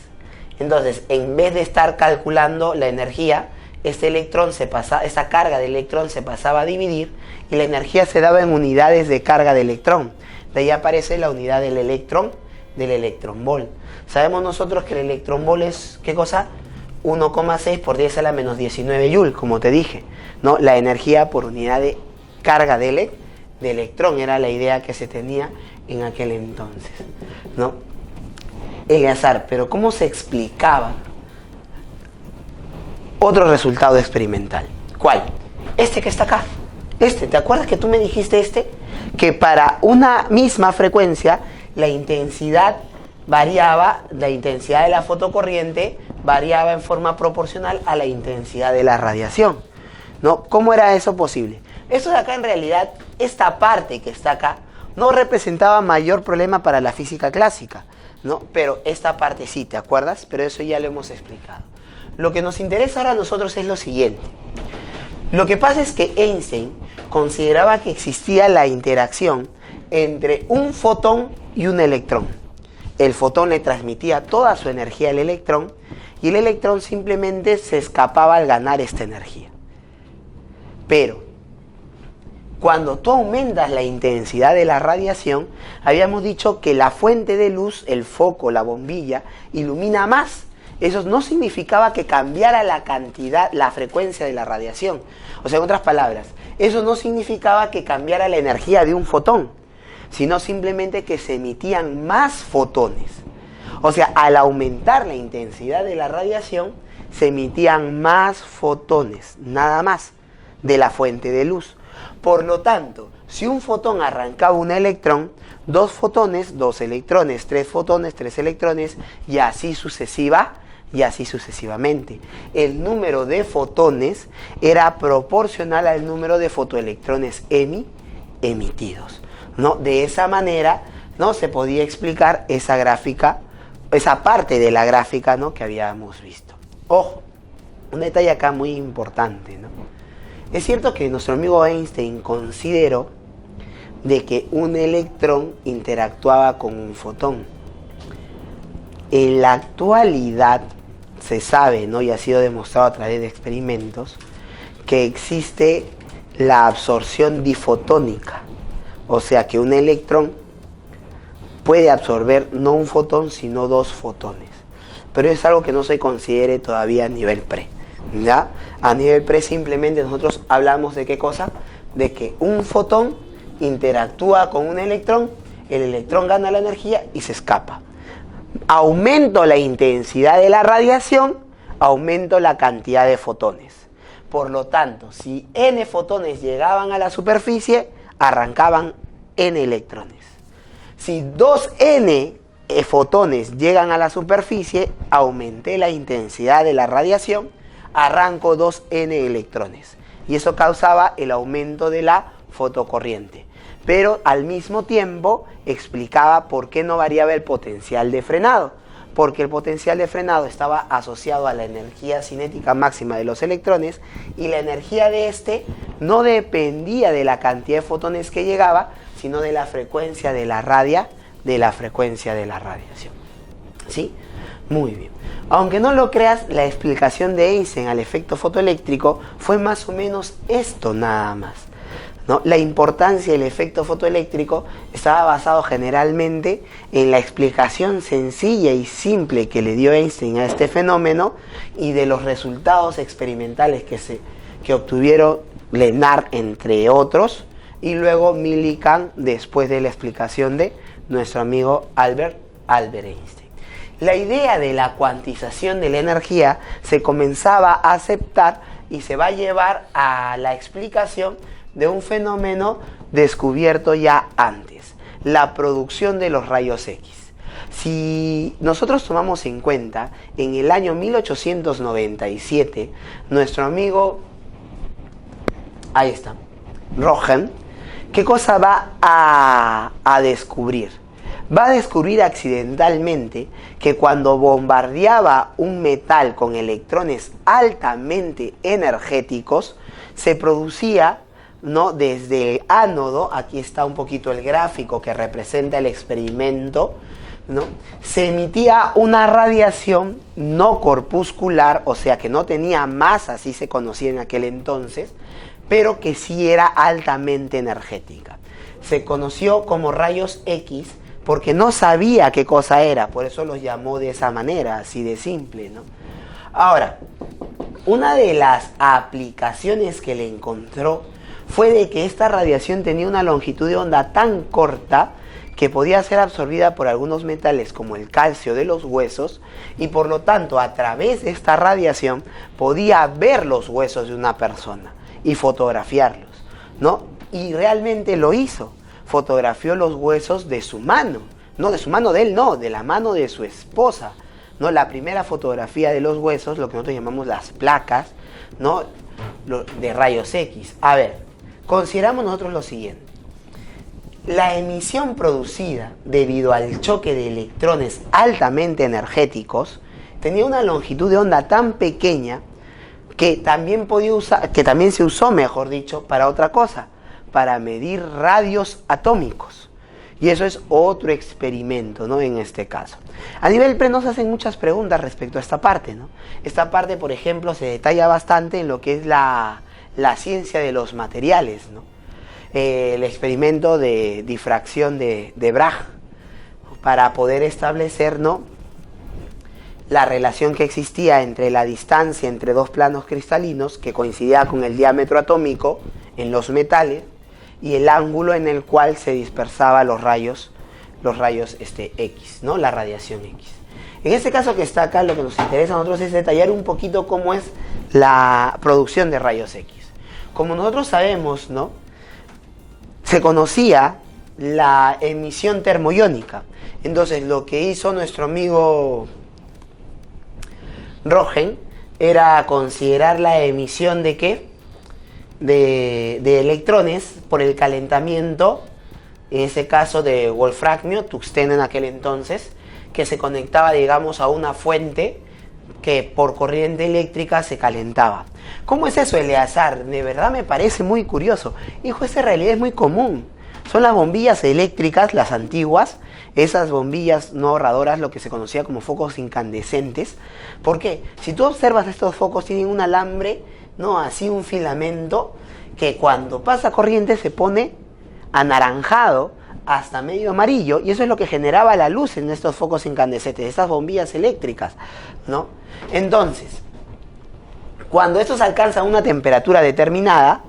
Entonces, en vez de estar calculando la energía, esa carga de electrón se pasaba a dividir y la energía se daba en unidades de carga de electrón. De ahí aparece la unidad del electronvolt. Sabemos nosotros que el electronvolt es, ¿qué cosa? 1,6 por 10 a la menos 19 joule, como te dije, ¿no? La energía por unidad de carga de electrón era la idea que se tenía en aquel entonces, ¿no? Eleazar, pero ¿cómo se explicaba otro resultado experimental? ¿Cuál? Este que está acá. ¿Te acuerdas que tú me dijiste que para una misma frecuencia la intensidad de la fotocorriente variaba en forma proporcional a la intensidad de la radiación, ¿no? ¿Cómo era eso posible? Eso de acá, en realidad, esta parte que está acá no representaba mayor problema para la física clásica, ¿no? Pero esta parte sí, ¿te acuerdas? Pero eso ya lo hemos explicado. Lo que nos interesa ahora a nosotros es lo siguiente. Lo que pasa es que Einstein consideraba que existía la interacción entre un fotón y un electrón. El fotón le transmitía toda su energía al electrón y el electrón simplemente se escapaba al ganar esta energía. Pero cuando tú aumentas la intensidad de la radiación, habíamos dicho que la fuente de luz, el foco, la bombilla, ilumina más. Eso no significaba que cambiara la cantidad, la frecuencia de la radiación. O sea, en otras palabras, eso no significaba que cambiara la energía de un fotón, sino simplemente que se emitían más fotones. O sea, al aumentar la intensidad de la radiación, se emitían más fotones, nada más, de la fuente de luz. Por lo tanto, si un fotón arrancaba un electrón, dos fotones, dos electrones, tres fotones, tres electrones, y así sucesivamente. El número de fotones era proporcional al número de fotoelectrones emitidos, ¿no? De esa manera, ¿no?, se podía explicar esa gráfica, esa parte de la gráfica, ¿no?, que habíamos visto. Ojo, un detalle acá muy importante, ¿no? Es cierto que nuestro amigo Einstein consideró de que un electrón interactuaba con un fotón. En la actualidad se sabe, ¿no?, y ha sido demostrado a través de experimentos, que existe la absorción difotónica. O sea que un electrón puede absorber no un fotón, sino dos fotones. Pero es algo que no se considere todavía a nivel pre, ¿ya? A nivel pre simplemente nosotros hablamos de qué cosa, de que un fotón interactúa con un electrón, el electrón gana la energía y se escapa. Aumento la intensidad de la radiación, aumento la cantidad de fotones. Por lo tanto, si n fotones llegaban a la superficie, arrancaban n electrones. Si 2n fotones llegan a la superficie, aumenté la intensidad de la radiación, arranco 2n electrones. Y eso causaba el aumento de la fotocorriente. Pero al mismo tiempo explicaba por qué no variaba el potencial de frenado. Porque el potencial de frenado estaba asociado a la energía cinética máxima de los electrones y la energía de este no dependía de la cantidad de fotones que llegaba, sino de la frecuencia de la radiación. ¿Sí? Muy bien. Aunque no lo creas, la explicación de Einstein al efecto fotoeléctrico fue más o menos esto nada más, ¿no? La importancia del efecto fotoeléctrico estaba basado generalmente en la explicación sencilla y simple que le dio Einstein a este fenómeno y de los resultados experimentales que obtuvieron Lenard, entre otros, y luego Millikan después de la explicación de nuestro amigo Albert Einstein. La idea de la cuantización de la energía se comenzaba a aceptar y se va a llevar a la explicación de un fenómeno descubierto ya antes, la producción de los rayos X. Si nosotros tomamos en cuenta, en el año 1897, nuestro amigo, ahí está, Röntgen, ¿qué cosa va a descubrir? Va a descubrir accidentalmente que cuando bombardeaba un metal con electrones altamente energéticos, se producía, ¿no?, desde el ánodo, aquí está un poquito el gráfico que representa el experimento, ¿no?, se emitía una radiación no corpuscular, o sea que no tenía masa, así se conocía en aquel entonces, pero que sí era altamente energética. Se conoció como rayos X porque no sabía qué cosa era, por eso los llamó de esa manera, así de simple, ¿no? Ahora, una de las aplicaciones que le encontró fue de que esta radiación tenía una longitud de onda tan corta que podía ser absorbida por algunos metales como el calcio de los huesos y por lo tanto a través de esta radiación podía ver los huesos de una persona y fotografiarlos, ¿no? Y realmente lo hizo. Fotografió los huesos de su mano, no de su mano de él, no, de la mano de su esposa, ¿no? La primera fotografía de los huesos, lo que nosotros llamamos las placas, ¿no?, de rayos X. A ver, consideramos nosotros lo siguiente. La emisión producida debido al choque de electrones altamente energéticos tenía una longitud de onda tan pequeña que también se usó, mejor dicho, para otra cosa, para medir radios atómicos. Y eso es otro experimento, ¿no?, en este caso. A nivel pre nos hacen muchas preguntas respecto a esta parte, ¿no? Esta parte, por ejemplo, se detalla bastante en lo que es la ciencia de los materiales, ¿no? El experimento de difracción de Bragg, para poder establecer, ¿no?, la relación que existía entre la distancia entre dos planos cristalinos, que coincidía con el diámetro atómico en los metales, y el ángulo en el cual se dispersaban los rayos X, ¿no?, la radiación X. En este caso que está acá, lo que nos interesa a nosotros es detallar un poquito cómo es la producción de rayos X. Como nosotros sabemos, ¿no?, se conocía la emisión termoiónica. Entonces lo que hizo nuestro amigo Röntgen era considerar la emisión de ¿qué? De electrones por el calentamiento, en ese caso de wolframio, tungsteno en aquel entonces, que se conectaba, digamos, a una fuente que por corriente eléctrica se calentaba. ¿Cómo es eso, Eleazar? De verdad me parece muy curioso. Hijo, esa realidad es muy común. Son las bombillas eléctricas, las antiguas, esas bombillas no ahorradoras, lo que se conocía como focos incandescentes. ¿Por qué? Si tú observas, estos focos tienen un alambre, ¿no?, así un filamento, que cuando pasa corriente se pone anaranjado hasta medio amarillo, y eso es lo que generaba la luz en estos focos incandescentes, estas bombillas eléctricas, ¿no? Entonces, cuando estos alcanzan una temperatura determinada,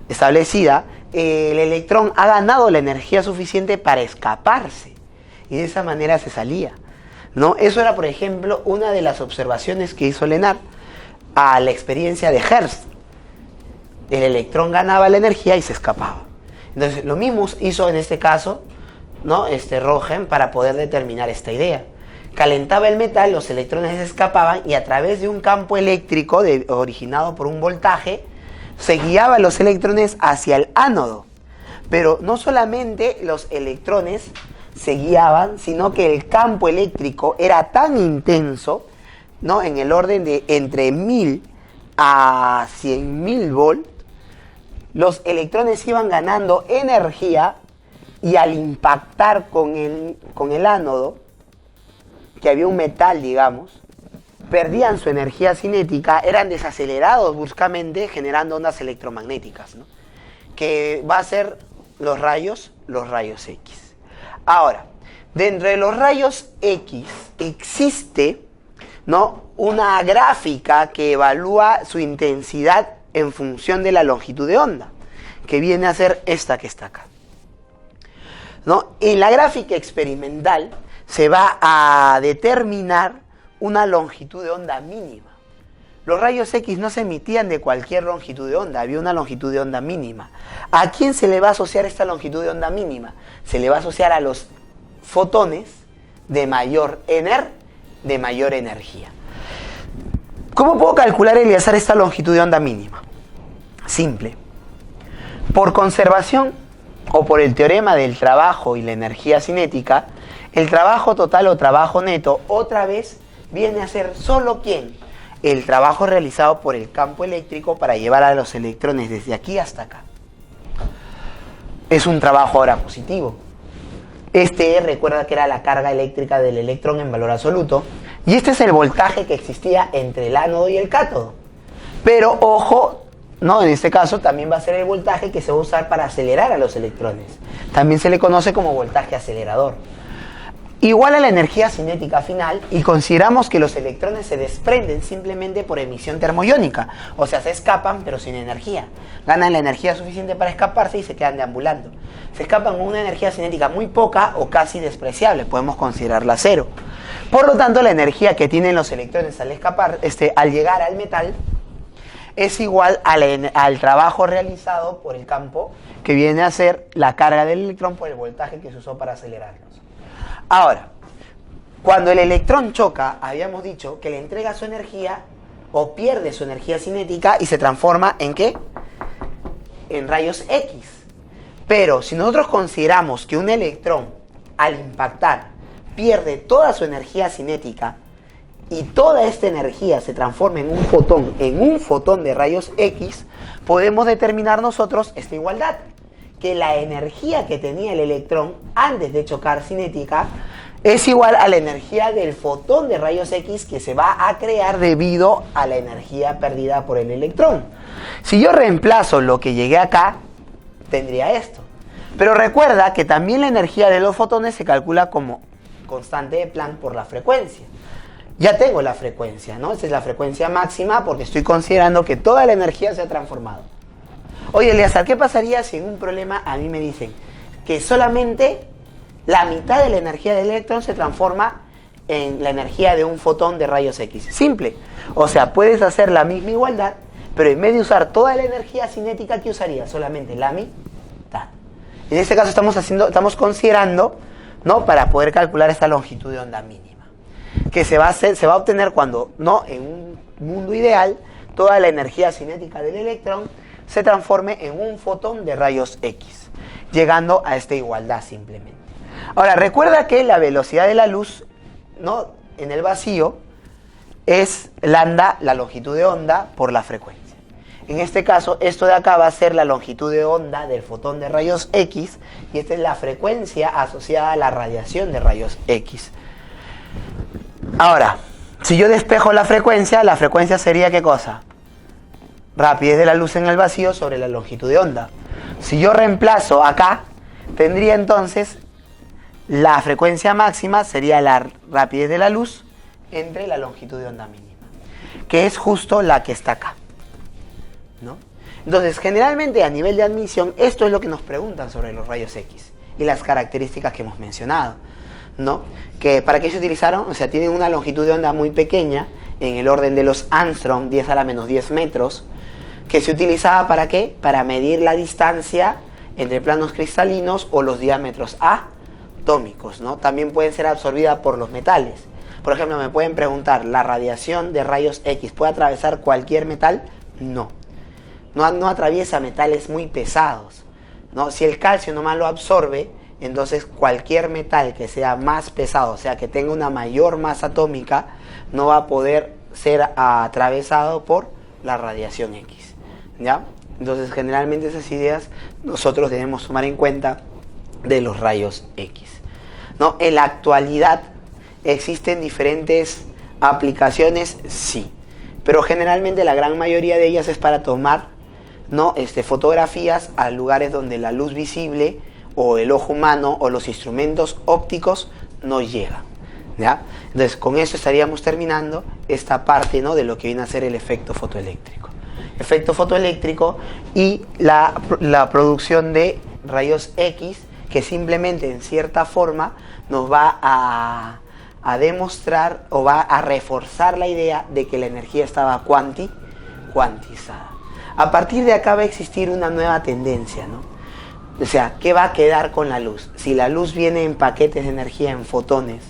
establecida, el electrón ha ganado la energía suficiente para escaparse, y de esa manera se salía, ¿no? Eso era, por ejemplo, una de las observaciones que hizo Lenard a la experiencia de Hertz. El electrón ganaba la energía y se escapaba. Entonces, lo mismo hizo en este caso, ¿no?, Röntgen, para poder determinar esta idea. Calentaba el metal, los electrones se escapaban y a través de un campo eléctrico originado por un voltaje, se guiaban los electrones hacia el ánodo. Pero no solamente los electrones se guiaban, sino que el campo eléctrico era tan intenso, ¿no?, en el orden de entre 1000 a 100.000 volts, los electrones iban ganando energía y al impactar con el ánodo, que había un metal, digamos, perdían su energía cinética, eran desacelerados bruscamente generando ondas electromagnéticas, ¿no? Que va a ser los rayos X. Ahora, dentro de los rayos X existe, ¿no?, una gráfica que evalúa su intensidad en función de la longitud de onda, que viene a ser esta que está acá, ¿no? En la gráfica experimental se va a determinar una longitud de onda mínima. Los rayos X no se emitían de cualquier longitud de onda, había una longitud de onda mínima. ¿A quién se le va a asociar esta longitud de onda mínima? Se le va a asociar a los fotones de mayor energía. ¿Cómo puedo calcular, Eleazar, esta longitud de onda mínima? Simple. Por conservación o por el teorema del trabajo y la energía cinética, el trabajo total o trabajo neto otra vez viene a ser solo ¿quién? El trabajo realizado por el campo eléctrico para llevar a los electrones desde aquí hasta acá. Es un trabajo ahora positivo. Recuerda que era la carga eléctrica del electrón en valor absoluto. Y este es el voltaje que existía entre el ánodo y el cátodo. Pero ojo, no, en este caso también va a ser el voltaje que se va a usar para acelerar a los electrones. También se le conoce como voltaje acelerador. Igual a la energía cinética final, y consideramos que los electrones se desprenden simplemente por emisión termoiónica, o sea, se escapan pero sin energía. Ganan la energía suficiente para escaparse y se quedan deambulando. Se escapan con una energía cinética muy poca o casi despreciable, podemos considerarla cero. Por lo tanto, la energía que tienen los electrones al escapar, al llegar al metal, es igual al trabajo realizado por el campo, que viene a ser la carga del electrón por el voltaje que se usó para acelerarlos. Ahora, cuando el electrón choca, habíamos dicho que le entrega su energía o pierde su energía cinética y se transforma ¿en qué? En rayos X. Pero si nosotros consideramos que un electrón al impactar pierde toda su energía cinética y toda esta energía se transforma en un fotón de rayos X, podemos determinar nosotros esta igualdad, que la energía que tenía el electrón antes de chocar cinética es igual a la energía del fotón de rayos X que se va a crear debido a la energía perdida por el electrón. Si yo reemplazo lo que llegué acá, tendría esto. Pero recuerda que también la energía de los fotones se calcula como constante de Planck por la frecuencia. Ya tengo la frecuencia, ¿no? Esta es la frecuencia máxima porque estoy considerando que toda la energía se ha transformado. Oye, Eleazar, ¿qué pasaría si en un problema a mí me dicen que solamente la mitad de la energía del electrón se transforma en la energía de un fotón de rayos X? Simple. O sea, puedes hacer la misma igualdad, pero en vez de usar toda la energía cinética, ¿qué usaría? Solamente la mitad. En este caso estamos considerando, ¿no?, para poder calcular esta longitud de onda mínima, que se va a obtener cuando, ¿no?, en un mundo ideal, toda la energía cinética del electrón se transforme en un fotón de rayos X, llegando a esta igualdad simplemente. Ahora, recuerda que la velocidad de la luz, ¿no?, en el vacío es lambda, la longitud de onda, por la frecuencia. En este caso, esto de acá va a ser la longitud de onda del fotón de rayos X, y esta es la frecuencia asociada a la radiación de rayos X. Ahora, si yo despejo la frecuencia sería ¿qué cosa? Rapidez de la luz en el vacío sobre la longitud de onda. Si yo reemplazo acá, tendría entonces la frecuencia máxima sería la rapidez de la luz entre la longitud de onda mínima, que es justo la que está acá, ¿no? Entonces, generalmente a nivel de admisión, esto es lo que nos preguntan sobre los rayos X y las características que hemos mencionado, ¿no? Que para qué se utilizaron, o sea, tienen una longitud de onda muy pequeña, en el orden de los Armstrong, 10 a la menos 10 metros, que se utilizaba ¿para qué? Para medir la distancia entre planos cristalinos o los diámetros atómicos, ¿no? También pueden ser absorbidas por los metales. Por ejemplo, me pueden preguntar, ¿la radiación de rayos X puede atravesar cualquier metal? No. No atraviesa metales muy pesados, ¿no? Si el calcio nomás lo absorbe, entonces cualquier metal que sea más pesado, o sea, que tenga una mayor masa atómica, no va a poder ser atravesado por la radiación X, ¿ya? Entonces, generalmente esas ideas nosotros debemos tomar en cuenta de los rayos X, ¿no? En la actualidad ¿existen diferentes aplicaciones? Sí, pero generalmente la gran mayoría de ellas es para tomar, ¿no? Fotografías a lugares donde la luz visible o el ojo humano o los instrumentos ópticos no llegan, ¿ya? Entonces con eso estaríamos terminando esta parte, ¿no?, de lo que viene a ser el efecto fotoeléctrico. Efecto fotoeléctrico y la producción de rayos X, que simplemente en cierta forma nos va a demostrar o va a reforzar la idea de que la energía estaba cuantizada. A partir de acá va a existir una nueva tendencia, ¿no? O sea, ¿qué va a quedar con la luz? Si la luz viene en paquetes de energía, en fotones,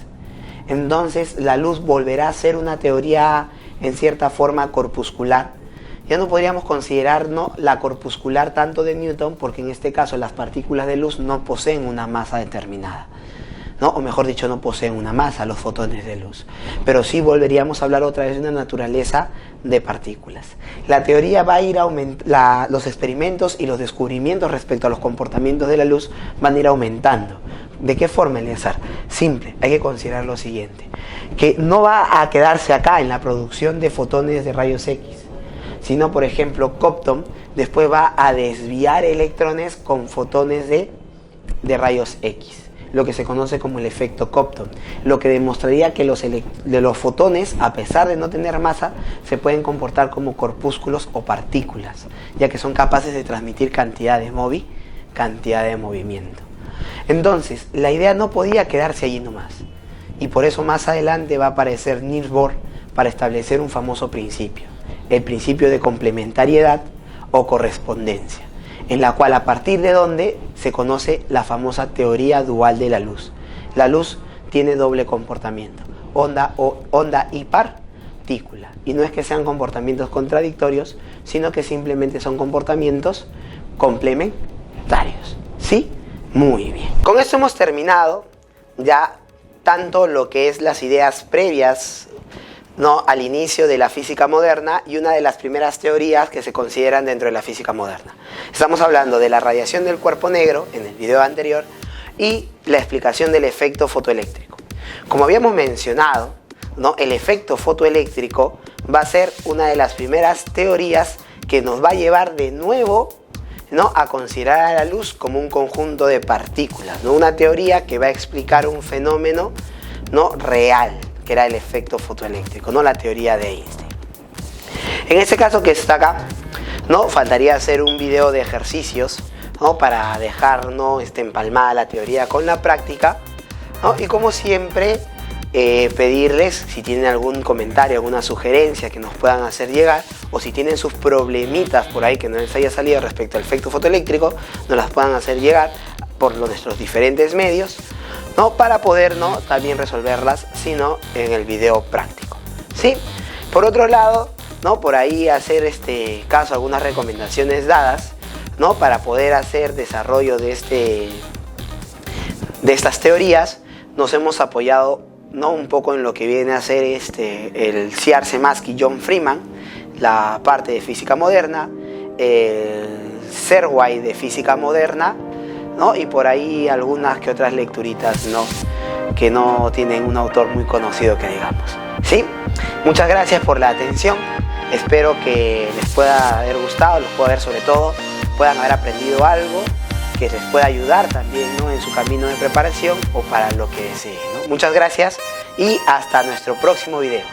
entonces la luz volverá a ser una teoría en cierta forma corpuscular. Ya no podríamos considerar, ¿no?, la corpuscular tanto de Newton, porque en este caso las partículas de luz no poseen una masa determinada, ¿no? O mejor dicho, no poseen una masa los fotones de luz. Pero sí volveríamos a hablar otra vez de una naturaleza de partículas. La teoría va a ir aumentando, los experimentos y los descubrimientos respecto a los comportamientos de la luz van a ir aumentando. ¿De qué forma, Eleazar? Simple, hay que considerar lo siguiente, que no va a quedarse acá en la producción de fotones de rayos X, sino, por ejemplo, Compton después va a desviar electrones con fotones de rayos X, lo que se conoce como el efecto Compton, lo que demostraría que los fotones, a pesar de no tener masa, se pueden comportar como corpúsculos o partículas, ya que son capaces de transmitir cantidad de movimiento. Entonces, la idea no podía quedarse allí nomás, y por eso más adelante va a aparecer Niels Bohr para establecer un famoso principio, el principio de complementariedad o correspondencia, en la cual a partir de donde se conoce la famosa teoría dual de la luz. La luz tiene doble comportamiento, onda y partícula, y no es que sean comportamientos contradictorios, sino que simplemente son comportamientos complementarios. ¿Sí? Muy bien. Con esto hemos terminado ya tanto lo que es las ideas previas, ¿no?, al inicio de la física moderna y una de las primeras teorías que se consideran dentro de la física moderna. Estamos hablando de la radiación del cuerpo negro en el video anterior y la explicación del efecto fotoeléctrico. Como habíamos mencionado, ¿no?, el efecto fotoeléctrico va a ser una de las primeras teorías que nos va a llevar de nuevo, ¿no?, a considerar a la luz como un conjunto de partículas, ¿no?, una teoría que va a explicar un fenómeno, ¿no?, real, que era el efecto fotoeléctrico, no la teoría de Einstein. En este caso que está acá, ¿no?, faltaría hacer un video de ejercicios, ¿no?, para dejar, ¿no?, empalmada la teoría con la práctica, ¿no? Y como siempre, pedirles si tienen algún comentario, alguna sugerencia que nos puedan hacer llegar, o si tienen sus problemitas por ahí que no les haya salido respecto al efecto fotoeléctrico, nos las puedan hacer llegar por nuestros diferentes medios, ¿no?, para poder, ¿no?, también resolverlas, sino en el video práctico, ¿sí? Por otro lado, ¿no?, por ahí hacer caso a algunas recomendaciones dadas, ¿no?, para poder hacer desarrollo de estas teorías. Nos hemos apoyado, ¿no?, un poco en lo que viene a ser el C.R. Zemansky y John Freeman, la parte de física moderna, el Serway de física moderna, ¿no?, y por ahí algunas que otras lecturitas, ¿no?, que no tienen un autor muy conocido que digamos. ¿Sí? Muchas gracias por la atención. Espero que les pueda haber gustado, les pueda haber, sobre todo, puedan haber aprendido algo que les pueda ayudar también, ¿no?, en su camino de preparación o para lo que deseen, ¿no? Muchas gracias y hasta nuestro próximo video.